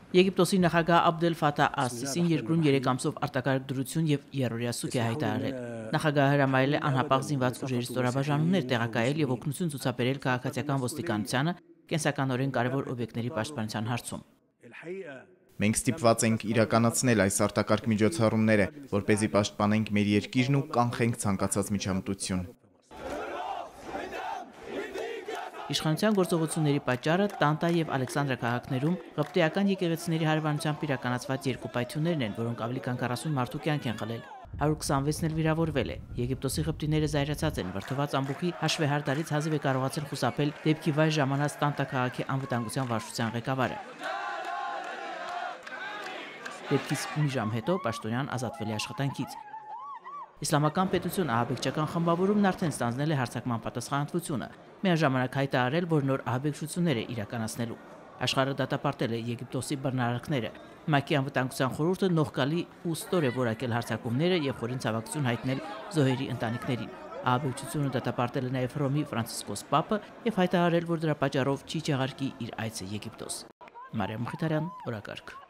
Եգիպտոսի նախագահ Աբդել Ֆաթահ Աս-Սիսին երկրում 3 ամսով արտակարգ դրություն եւ երրորդյա սուկ է հայտարարել։ Նախագահը հրամայել է անհապաղ զինված ուժերի ստորաբաժանումներ տեղակայել եւ օգնություն ցուցաբերել քաղաքացիական ոստիկանությանը կենսականորեն կարևոր օբյեկտների պաշտպանության հարցում։ Մենք ստիպված ենք իրականացնել այս արտակարգ միջոցառումները, որպեսզի պաշտպանենք մեր երկիրն ու կանխենք ցանկացած միջամտություն։ Իշխանության գործողությունների պատճառը Տանտա եւ Ալեքսանդրա քաղաքներում ղպտիական եկեղեցիների հարևանությամբ իրականացված երկու պայթյուններն են, որոնք ավելի քան 40 մարդու կյանք են խլել։ 126-ն էլ վիրավորվել է։ Եգիպտոսի ղպտիները զայրացած են, վրդոված ամբուխի հաշվեհարդարից հազիվ է կարողացել խուսափել դեպքի վայր ժամանած Տանտա քաղաքի անվտանգության վարչության ղեկավարը։ Դեպքից մի ժամ հետո պաշտոնյան ազատվել է աշխատանքից։ Իսլամական պետություն ահաբեկչական խմբավորումն արդեն ստանձնել է հարձակման պատասխանատվությունը, միաժամանակ հայտարարել, որ նոր ահաբեկչություններ է իրականացնելու։ Աշխարհը դատապարտել է Եգիպտոսի բռնարարքները։ ՄԱԿ-ի անվտանգության խորհուրդը նողկալի ու ստոր է որակել հարձակումները եւ խորին ցավակցություն հայտնել զոհերի ընտանիքներին։ Ահաբեկչությունը դատապարտել է նաեւ Հռոմի Ֆրանցիսկոս Պապը եւ հայտարարել, որ դրա պատճառով չի չեղարկի իր այցը Եգիպտոս։ Մարիամ Մխիթարյան, օրակարգ։